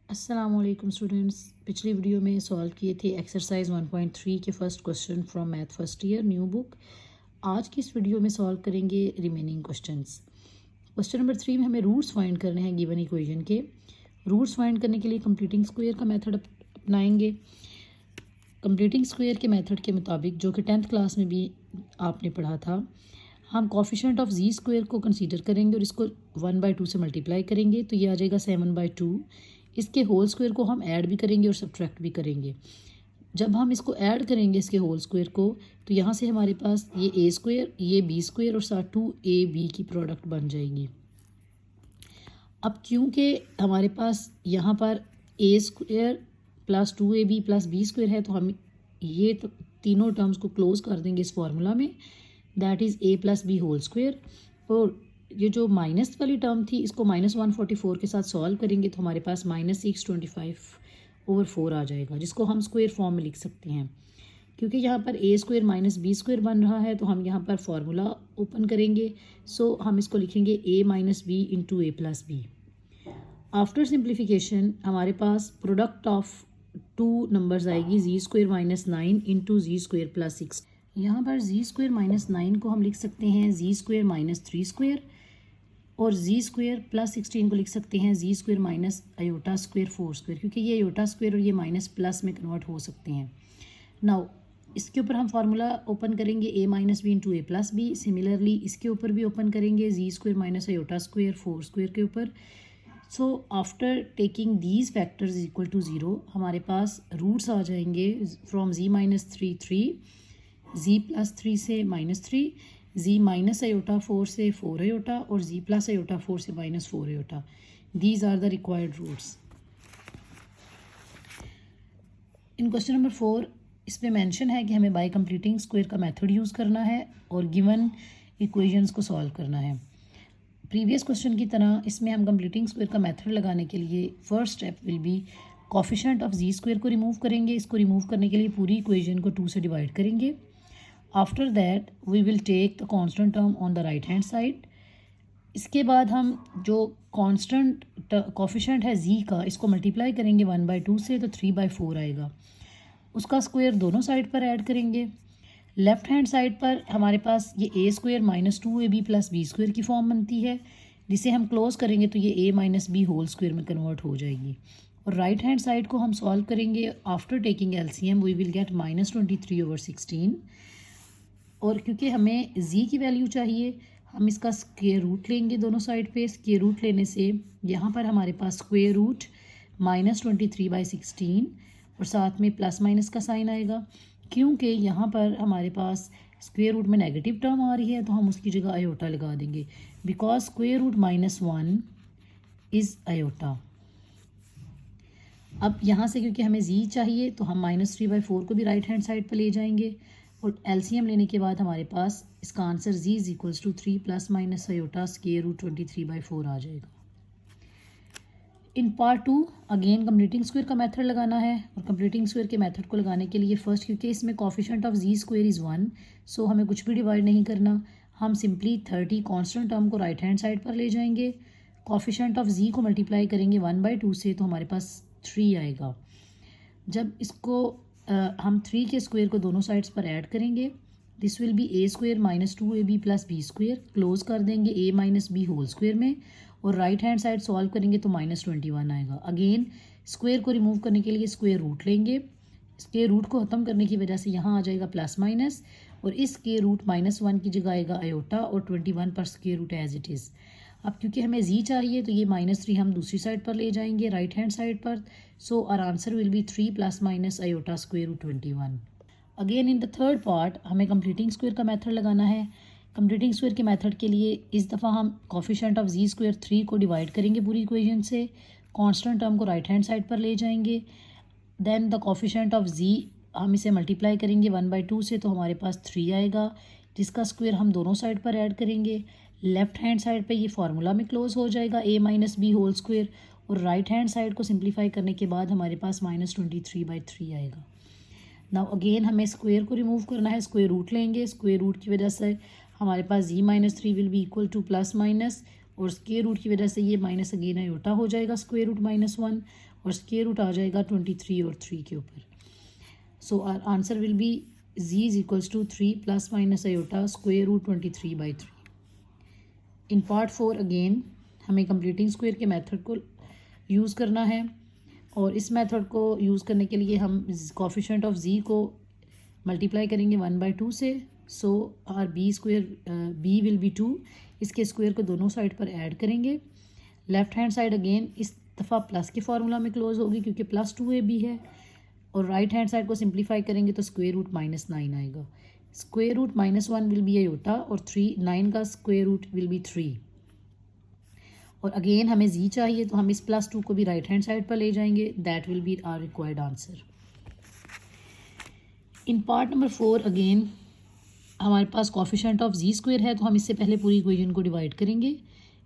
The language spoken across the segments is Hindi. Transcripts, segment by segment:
अस्सलामुअलैकुम स्टूडेंट्स। पिछली वीडियो में सॉल्व किए थे एक्सरसाइज 1.3 के first question from math first year new book. आज की इस वीडियो में सॉल्व करेंगे रिमेनिंग क्वेश्चंस। क्वेश्चन नंबर 3 में हमें रूट्स फाइंड करने हैं गिवन इक्वेशन के। रूट्स फाइंड करने के लिए कंप्लीटिंग स्क्वायर का मेथड अपनाएंगे। कंप्लीटिंग स्क्वायर के मेथड के मुताबिक, जो कि 10th क्लास में भी आपने पढ़ा था, हम कॉफिशेंट ऑफ जी स्क्वायर को कंसीडर करेंगे और इसको 1/2 से मल्टीप्लाई करेंगे तो ये आ जाएगा 7/2। इसके होल स्क्वायर को हम ऐड भी करेंगे और सब्ट्रैक्ट भी करेंगे। जब हम इसको ऐड करेंगे इसके होल स्क्वायर को, तो यहाँ से हमारे पास ये ए स्क्वायर, ये बी स्क्वायर और साथ 2ab की प्रोडक्ट बन जाएगी। अब क्योंकि हमारे पास यहाँ पर a square plus 2ab plus b square है, तो हम ये तीनों टर्म्स को क्लोज कर देंगे इस फॉर्मूला में, that is a plus b whole square. और ये जो माइनस वाली टर्म थी, इसको -144 के साथ सॉल्व करेंगे तो हमारे पास -625/4 आ जाएगा, जिसको हम स्क्वायर फॉर्म में लिख सकते हैं। क्योंकि यहाँ पर a square minus B square बन रहा है, तो हम यहाँ पर फॉर्मूला ओपन करेंगे। सो हम इसको लिखेंगे a minus b into a plus b. After simplification हमारे पास प्रोडक्ट ऑफ टू नंबर्स आएगी, z square -9 into z square plus 6। यहाँ पर जी स्क्वायर -9 को हम लिख सकते हैं जी स्क्वायर -3 स्क्वायर, और जी स्क्वायर प्लस 16 को लिख सकते हैं z square minus iota square 4 square, क्योंकि ये अयोटा स्क्वायर और ये माइनस प्लस में कन्वर्ट हो सकते हैं। नाउ इसके ऊपर हम फार्मूला ओपन करेंगे a minus b into a plus b. Similarly इसके ऊपर भी ओपन करेंगे z square minus iota square 4 square के ऊपर। So after taking these factors equal to 0, हमारे पास रूट्स आ जाएंगे फ्रॉम z -3 3, z प्लस 3 से -3, z माइनस अयोटा 4 से 4 अयोटा और z प्लस अयोटा 4 से -4 iota. These are the required roots. In question number 4 इसमें मेंशन है कि हमें बाय कंप्लीटिंग स्क्वायर का मेथड यूज़ करना है और गिवन इक्वेशंस को सॉल्व करना है। प्रीवियस क्वेश्चन की तरह इसमें हम कंप्लीटिंग स्क्वायर का मेथड लगाने के लिए first step will be coefficient of z square को रिमूव करेंगे। इसको रिमूव करने के लिए पूरी इक्वेशन को 2 से डिवाइड करेंगे। After that we will take the constant term on the right hand side. इसके बाद हम जो कांस्टेंट कॉफिशेंट है जी का, इसको मल्टीप्लाई करेंगे 1/2 से, तो 3/4 आएगा। उसका स्क्वायर दोनों साइड पर ऐड करेंगे। लेफ्ट हैंड साइड पर हमारे पास ये a square -2ab plus b square की फॉर्म बनती है, जिसे हम क्लोज करेंगे तो ये a minus b whole square में कन्वर्ट हो जाएगी। और राइट हैंड साइड को हम सॉल्व करेंगे। After taking LCM we will get -23/16। और क्योंकि हमें z की वैल्यू चाहिए, हम इसका स्क्वायर रूट लेंगे दोनों साइड पे। स्क्वायर रूट लेने से यहाँ पर हमारे पास स्क्वायर रूट -23/16 और साथ में प्लस माइनस का साइन आएगा। क्योंकि यहाँ पर हमारे पास स्क्वायर रूट में नेगेटिव टर्म आ रही है, तो हम उसकी जगह अयोटा लगा देंगे, because square root -1 is iota. अब यहाँ से क्योंकि हमें z चाहिए, तो हम -3/4 को भी राइट हैंड साइड पर ले जाएंगे और एलसीएम लेने के बाद हमारे पास इसका answer z is equals to 3 plus minus iota square root 23/4 आ जाएगा। In part 2 again completing square का मेथड लगाना है। और कंप्लीटिंग स्क्वायर के मेथड को लगाने के लिए फर्स्ट, क्योंकि इसमें coefficient of z square is 1, so हमें कुछ भी डिवाइड नहीं करना। हम सिंपली 30 कांस्टेंट टर्म को राइट हैंड साइड पर ले जाएंगे। कॉफिशेंट ऑफ जी को मल्टीप्लाई करेंगे 1/2 से, तो हमारे पास 3 आएगा। जब इसको हम 3 के स्क्वायर को दोनों साइड्स पर ऐड करेंगे, this will be a square -2ab plus b square. Close कर देंगे a minus b whole square में, और राइट हैंड साइड सॉल्व करेंगे तो -21 आएगा। अगेन स्क्वायर को रिमूव करने के लिए स्क्वायर रूट लेंगे। स्क्वायर रूट को ख़त्म करने की वजह से यहाँ आ जाएगा प्लस माइनस, और इस स्क्वायर रूट -1 की जगह आएगा अयोटा और 21 पर square root as it is. अब क्योंकि हमें z चाहिए, तो ये -3 हम दूसरी साइड पर ले जाएंगे राइट हैंड साइड पर। So our answer will be 3 plus minus iota square root 21। Again in the third part हमें कंप्लीटिंग स्क्वायर का मेथड लगाना है। कंप्लीटिंग स्क्वायर के मेथड के लिए इस दफ़ा हम कॉफिशेंट ऑफ जी स्क्वायर 3 को डिवाइड करेंगे पूरी इक्वेशन से। कांस्टेंट टर्म को राइट हैंड साइड पर ले जाएंगे। देन द कॉफिशेंट ऑफ जी हम इसे मल्टीप्लाई करेंगे 1/2 से, तो हमारे पास 3 आएगा, जिसका स्क्वायर हम दोनों साइड पर ऐड करेंगे। लेफ्ट हैंड साइड पे ये फार्मूला में क्लोज हो जाएगा a minus b whole square, और राइट हैंड साइड को सिंप्लीफाई करने के बाद हमारे पास -23/3 आएगा। नाउ अगेन हमें स्क्वायर को रिमूव करना है। स्क्वायर रूट लेंगे। स्क्वायर रूट की वजह से हमारे पास z -3 will be equal to plus minus, और स्क्वायर रूट की वजह से ये माइनस अगेन अयोटा हो जाएगा स्क्वायर रूट -1, और स्क्वायर रूट आ जाएगा 23 और 3 के ऊपर। So our answer will be z is equals to 3 plus minus iota square root 23/3। In part 4 again हमें कंप्लीटिंग स्क्वायर के मेथड को यूज़ करना है, और इस मेथड को यूज़ करने के लिए हम कोफिशिएंट ऑफ z को मल्टीप्लाई करेंगे 1/2 से। So our b square b will be 2, इसके स्क्वायर को दोनों साइड पर ऐड करेंगे। लेफ्ट हैंड साइड अगेन इस दफ़ा प्लस के फार्मूला में क्लोज होगी क्योंकि प्लस 2ab है, और राइट हैंड साइड को सिंप्लीफाई करेंगे तो स्क्वायर रूट -9 आएगा। Square root -1 will be iota और 9 का स्क्वायर रूट विल बी 3। और अगेन हमें z चाहिए तो हम इस +2 को भी राइट हैंड साइड पर ले जाएंगे। That will be our required answer. In part number 4 again हमारे पास कोफिशिएंट ऑफ z स्क्वायर है, तो हम इससे पहले पूरी इक्वेशन को डिवाइड करेंगे।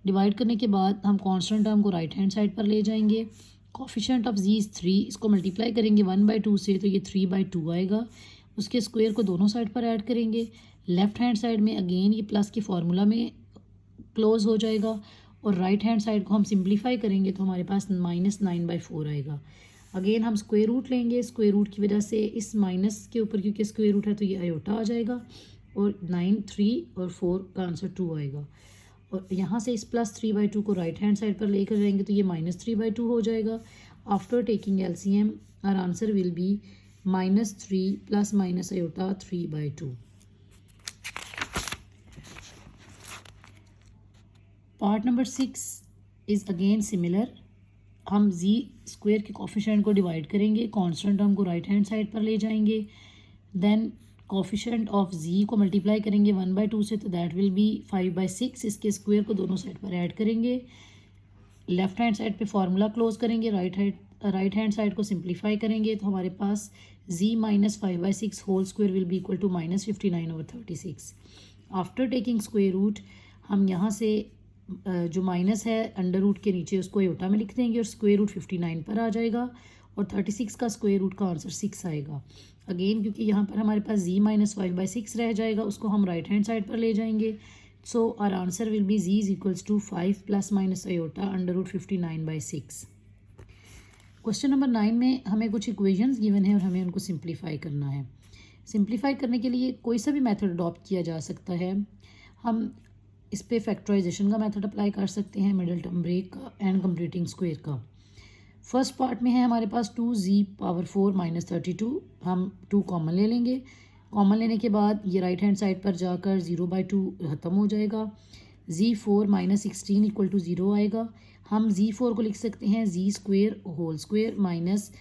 डिवाइड करने के बाद हम कांस्टेंट टर्म को राइट हैंड साइड पर ले जाएंगे। कोफिशिएंट ऑफ z इज़ 3, इसको मल्टीप्लाई करेंगे 1/2 से तो ये 3/2 आएगा। उसके स्क्वायर को दोनों साइड पर ऐड करेंगे। लेफ्ट हैंड साइड में अगेन ये प्लस के फार्मूला में क्लोज हो जाएगा, और राइट हैंड साइड को हम सिंप्लीफाई करेंगे तो हमारे पास -9/4 आएगा। अगेन हम स्क्वायर रूट लेंगे, स्क्वायर रूट की वजह से इस माइनस के ऊपर क्योंकि स्क्वायर रूट है तो ये आयोटा आ जाएगा, और 9, 3 और 4 का आंसर 2 आएगा। और यहाँ से इस +3/2 को राइट हैंड साइड पर लेकर जाएंगे तो ये -3/2 हो जाएगा। After taking LCM our answer will be -3 plus minus iota 3/2। Part number 6 is again similar. हम z स्क्वायर के कोफिशिएंट को डिवाइड करेंगे, कांस्टेंट टर्म को राइट हैंड साइड पर ले जाएंगे। देन कोफिशिएंट ऑफ z को मल्टीप्लाई करेंगे 1/2 से तो दैट विल बी 5/6। इसके स्क्वायर को दोनों साइड पर ऐड करेंगे। लेफ्ट हैंड साइड पे फार्मूला क्लोज करेंगे, राइट हैंड साइड को सिंप्लीफाई करेंगे तो हमारे पास z - 5/6 whole square will be equal to -59/36। After taking square root हम यहाँ से जो माइनस है अंडर रूट के नीचे उसको आयोटा में लिख देंगे और स्क्वायर रूट 59 पर आ जाएगा, और 36 का स्क्वायर रूट का आंसर 6 आएगा। अगेन क्योंकि यहाँ पर हमारे पास z - 5/6 रह जाएगा, उसको हम राइट हैंड साइड पर ले जाएंगे। So our answer will be z is equals to 5 plus minus iota under root 59/6। Question number 9 में हमें कुछ इक्वेशंस गिवन है और हमें उनको सिंप्लीफाई करना है। सिंप्लीफाई करने के लिए कोई सा भी मेथड अडॉप्ट किया जा सकता है। हम इस पे फैक्टराइजेशन का मेथड अप्लाई कर सकते हैं, मिडिल टर्म ब्रेक का एंड कंप्लीटिंग स्क्वायर का। फर्स्ट पार्ट में है हमारे पास 2z⁴ - 32। हम 2 कॉमन ले लेंगे। कॉमन लेने के बाद ये राइट हैंड साइड पर जाकर 0/2 ख़त्म हो जाएगा। z4 - 16 इक्वल टू 0 आएगा। हम z4 को लिख सकते हैं z square whole square minus,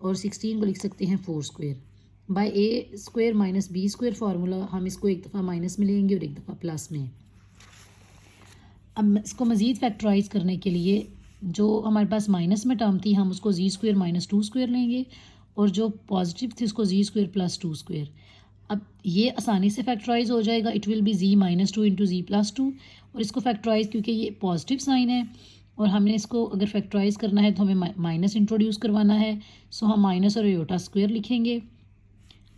और 16 को लिख सकते हैं 4 square by a square minus b square formula. हम इसको एक दफ़ा माइनस में लेंगे और एक दफ़ा प्लस में। अब इसको मज़ीद फैक्टराइज करने के लिए जो हमारे पास माइनस में टर्म थी हम उसको z स्क्वायर - 2 स्क्वायर लेंगे, और जो पॉजिटिव थी उसको z स्क्वायर + 2 स्क्वायर। अब ये आसानी से फैक्टराइज हो जाएगा। It will be z - 2 into z + 2, और इसको फैक्टराइज क्योंकि ये पॉजिटिव साइन है और हमने इसको अगर फैक्टराइज करना है तो हमें माइनस इंट्रोड्यूस करवाना है। सो हम माइनस और आयोटा स्क्वायर लिखेंगे।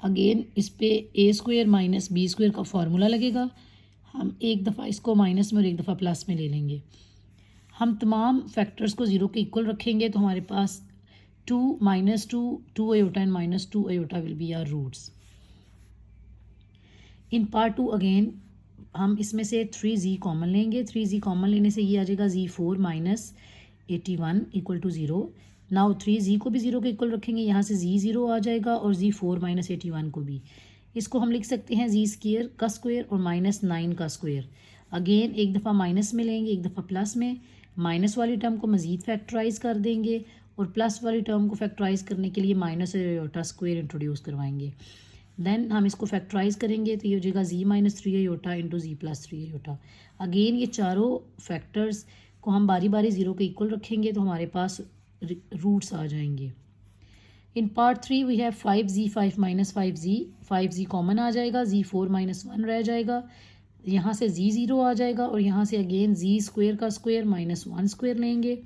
अगेन इस पे a square minus b square का फार्मूला लगेगा। हम एक दफ़ा इसको माइनस में और एक दफ़ा प्लस में ले लेंगे। हम तमाम फैक्टर्स को 0 के इक्वल रखेंगे तो हमारे पास 2 - 2 2 iota and -2 iota will be our roots. In part 2 again हम इसमें से 3z कॉमन लेंगे। 3z कॉमन लेने से ये आ जाएगा z4 - 81 equal to 0। Now 3z को भी 0 के इक्वल रखेंगे, यहाँ से z 0 आ जाएगा और z4 - 81 को भी। इसको हम लिख सकते हैं z स्क्वायर का स्क्वायर और -9 का स्क्वायर। अगेन एक दफ़ा माइनस में लेंगे, एक दफ़ा प्लस में। माइनस वाली टर्म को मज़ीद फैक्टराइज कर देंगे और प्लस वाली टर्म को फैक्टराइज करने के लिए माइनस और आयोटा स्क्वायर इंट्रोड्यूस करवाएंगे। देन हम इसको फैक्टराइज करेंगे तो ये हो जाएगा z - 3 iota into z + 3 iota. Again ये चारों फैक्टर्स को हम बारी बारी 0 के इक्वल रखेंगे तो हमारे पास रूट्स आ जाएंगे। In part 3 we have 5z 5 - 5z। 5z common आ जाएगा, z4 - 1 रह जाएगा। यहाँ से z 0 आ जाएगा और यहाँ से अगेन z स्क्वायर का स्क्वायर -1 स्क्वायर लेंगे।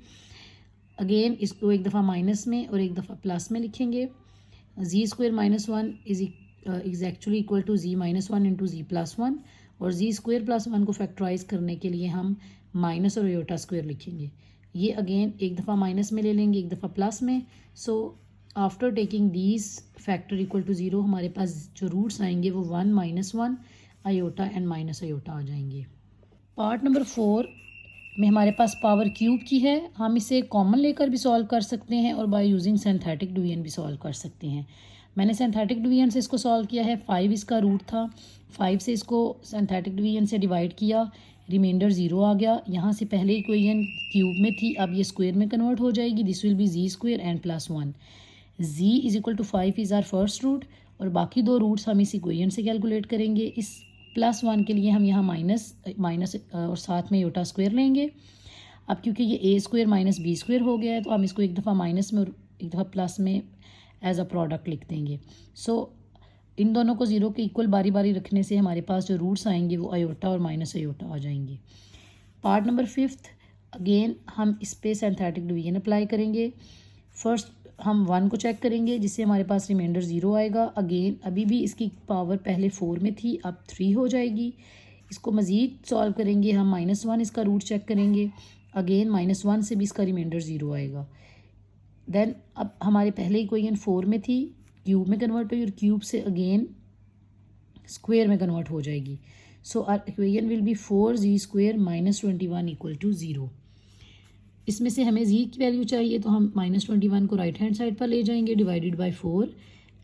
अगेन इसको एक दफ़ा माइनस में और एक दफ़ा प्लस में लिखेंगे। z square -1 is actually equal to z - 1 into z + 1, और z स्क्वायर + 1 को फैक्टराइज करने के लिए हम माइनस और आयोटा स्क्वायर लिखेंगे। ये अगेन एक दफ़ा माइनस में ले लेंगे, एक दफ़ा प्लस में। So after taking these factor equal to zero, हमारे पास जो रूट्स आएंगे वो 1 -1 आयोटा एंड माइनस आयोटा आ जाएंगे। पार्ट नंबर 4 में हमारे पास पावर क्यूब की है। हम इसे कॉमन लेकर भी सॉल्व कर सकते हैं और बाय यूजिंग सिंथेटिक डिवीजन भी सॉल्व कर सकते हैं। मैंने सिंथेटिक डिवीजन से इसको सॉल्व किया है। 5 इसका रूट था, 5 से इसको सिंथेटिक डिवीजन से डिवाइड किया, रिमाइंडर 0 आ गया। यहाँ से पहले इक्वेशन क्यूब में थी, अब ये स्क्वायर में कन्वर्ट हो जाएगी। This will be z square and plus 1। Z is equal to 5 is our first root, और बाकी दो रूट्स हम इस इक्वेशन से कैलकुलेट करेंगे। इस +1 के लिए हम यहाँ माइनस और साथ में योटा स्क्वायर लेंगे। अब क्योंकि ये a square minus B square हो गया है, तो हम इसको एक दफ़ा माइनस में और एक दफ़ा प्लस में एज अ प्रोडक्ट लिख देंगे। सो इन दोनों को ज़ीरो के इक्वल बारी बारी रखने से हमारे पास जो रूट्स आएंगे वो अयोटा और माइनस अयोटा आ जाएंगे। पार्ट नंबर 5 अगेन हम इस पे सिंथेटिक डिवीजन अप्लाई करेंगे। फर्स्ट हम 1 को चेक करेंगे, जिससे हमारे पास रिमाइंडर 0 आएगा। अगेन अभी भी इसकी पावर पहले 4 में थी, अब 3 हो जाएगी। इसको मज़ीद सॉल्व करेंगे, हम -1 इसका रूट चेक करेंगे। अगेन -1 से भी इसका रिमाइंडर 0 आएगा। देन अब हमारे पहले इक्वेशन 4 में थी, क्यूब में कन्वर्ट हुई और क्यूब से अगेन स्क्वायर में कन्वर्ट हो जाएगी। So our equation will be 4z square -21 equal to 0। इसमें से हमें जी की वैल्यू चाहिए, तो हम -21 को राइट हैंड साइड पर ले जाएंगे, divided by 4,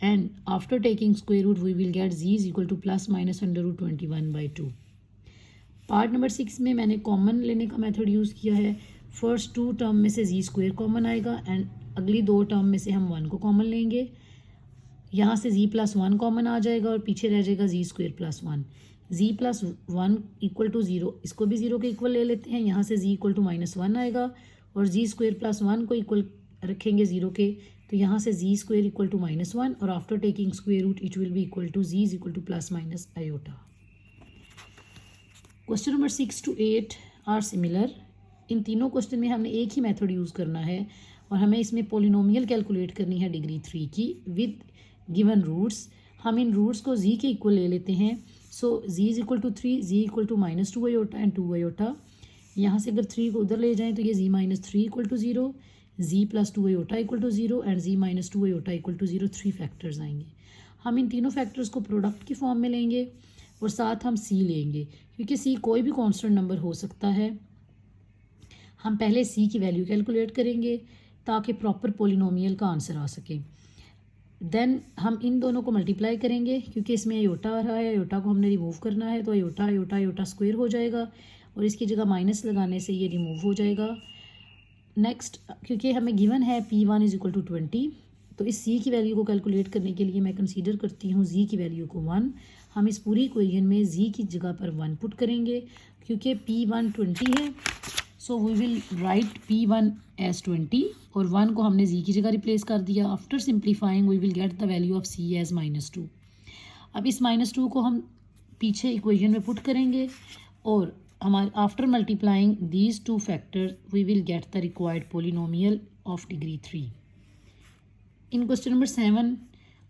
and after taking square root we will get z is equal to +-√21/2। Part number 6 में मैंने कॉमन लेने का मेथड यूज़ किया है। फर्स्ट 2 टर्म में से जी स्क्वायर कॉमन आएगा एंड अगली 2 टर्म में से हम 1 को कॉमन लेंगे। यहाँ से जी +1 कॉमन आ जाएगा और पीछे रह जाएगा जी स्क्वायर +1। जी +1 इक्वल टू 0, इसको भी 0 के इक्वल ले लेते हैं। यहाँ से जी इक्वल टू -1 आएगा और जी स्क्वायर +1 को इक्वल रखेंगे 0 के, तो यहाँ से जी स्क्वायर इक्वल टू -1 और after taking square root it will be equal to z is equal to +- iota. Question number 6 to 8 are similar. इन तीनों क्वेश्चन में हमने एक ही मेथड यूज़ करना है और हमें इसमें पोलिनोमियल कैलकुलेट करनी है डिग्री 3 की विद गिवन रूट्स। हम इन रूट्स को जी के इक्वल ले लेते हैं। So z is equal to 3, z equal to -2 iota and 2 iota. यहाँ से अगर 3 को उधर ले जाएं तो ये z -3 equal to 0, z +2 iota equal to 0 and z -2 iota equal to 0। 3 factors आएंगे। हम इन तीनों फैक्टर्स को प्रोडक्ट की फॉर्म में लेंगे और साथ हम सी लेंगे, क्योंकि सी कोई भी कांस्टेंट नंबर हो सकता है। हम पहले सी की वैल्यू कैलकुलेट करेंगे ताकि प्रॉपर पोलिनोमियल का आंसर आ सके। देन हम इन दोनों को मल्टीप्लाई करेंगे, क्योंकि इसमें अयोटा आ रहा है, अयोटा को हमने रिमूव करना है, तो अयोटा अयोटा अयोटा स्क्वायर हो जाएगा और इसकी जगह माइनस लगाने से ये रिमूव हो जाएगा। नेक्स्ट, क्योंकि हमें गिवन है P1 इज इक्वल टू 20, तो इस सी की वैल्यू को कैलकुलेट करने के लिए मैं कंसीडर करती हूँ जी की वैल्यू को 1। हम इस पूरी इक्वेशन में जी की जगह पर 1 पुट करेंगे, क्योंकि P1 20 है। So we will write P1 as 20 और 1 को हमने जी की जगह रिप्लेस कर दिया। After simplifying we will get the value of C as -2। अब इस -2 को हम पीछे इक्वेशन में पुट करेंगे और हमारे after multiplying these 2 factors we will get the required polynomial of degree 3। In question number 7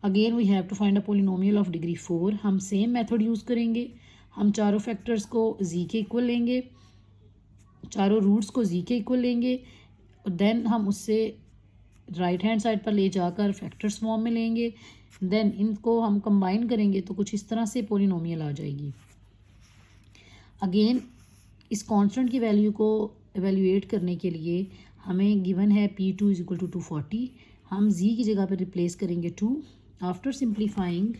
again we have to find a polynomial of degree 4। हम सेम मेथड यूज़ करेंगे। हम चारों फैक्टर्स को जी के इक्वल लेंगे, चारों रूट्स को जी के इक्वल लेंगे और देन हम उससे राइट हैंड साइड पर ले जाकर फैक्टर्स फॉर्म में लेंगे। देन इनको हम कंबाइन करेंगे तो कुछ इस तरह से पोलिनोमियल आ जाएगी। अगेन इस कांस्टेंट की वैल्यू को एवेल्यूएट करने के लिए हमें गिवन है P2 इज इक्वल टू 240। हम जी की जगह पर रिप्लेस करेंगे 2। After simplifying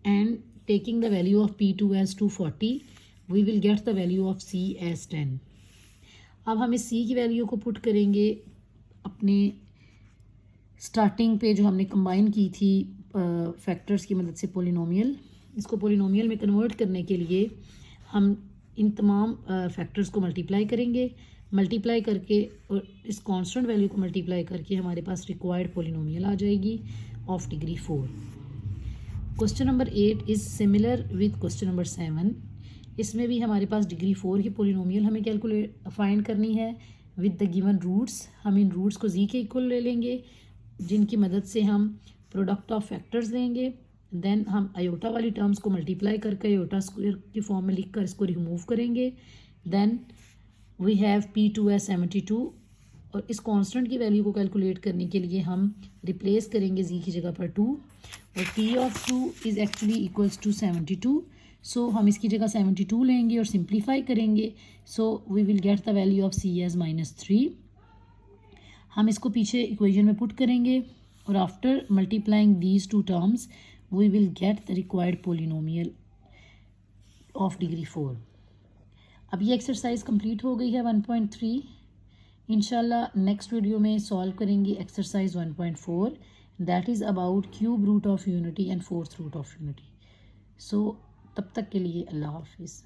and taking the value of P2 as 240 we will get the value of C as 10। अब हम इस C की वैल्यू को पुट करेंगे अपने स्टार्टिंग पे जो हमने कंबाइन की थी फैक्टर्स की मदद से पोलिनोमियल। इसको पोलिनोमियल में कन्वर्ट करने के लिए हम इन तमाम फैक्टर्स को मल्टीप्लाई करेंगे। मल्टीप्लाई करके और इस कांस्टेंट वैल्यू को मल्टीप्लाई करके हमारे पास रिक्वायर्ड पोलिनोमियल आ जाएगी of degree 4। Question number 8 is similar with question number 7। इसमें भी हमारे पास डिग्री 4 की पोलिनोमियल हमें कैलकुलेट फाइंड करनी है विद द गिवन रूट्स। हम इन रूट्स को जी के इक्वल ले लेंगे, जिनकी मदद से हम प्रोडक्ट ऑफ फैक्टर्स लेंगे। देन हम अयोटा वाली टर्म्स को मल्टीप्लाई करके अयोटा स्क्वायर की फॉर्म में लिखकर इसको रिमूव करेंगे। देन वी हैव P2 है 72 और इस कांस्टेंट की वैल्यू को कैलकुलेट करने के लिए हम रिप्लेस करेंगे z की जगह पर 2 और P of 2 is actually equals to 72. So हम इसकी जगह 72 लेंगे और सिंप्लीफाई करेंगे. So we will get the value of c as -3. हम इसको पीछे इक्वेशन में पुट करेंगे और after multiplying these two terms we will get the required polynomial of degree 4. अब ये एक्सरसाइज कंप्लीट हो गई है 1.3. इंशाल्लाह नेक्स्ट वीडियो में सॉल्व करेंगे exercise 1.4 that is about cube root of unity and fourth root of unity. So तब तक के लिए अल्लाह हाफिज़.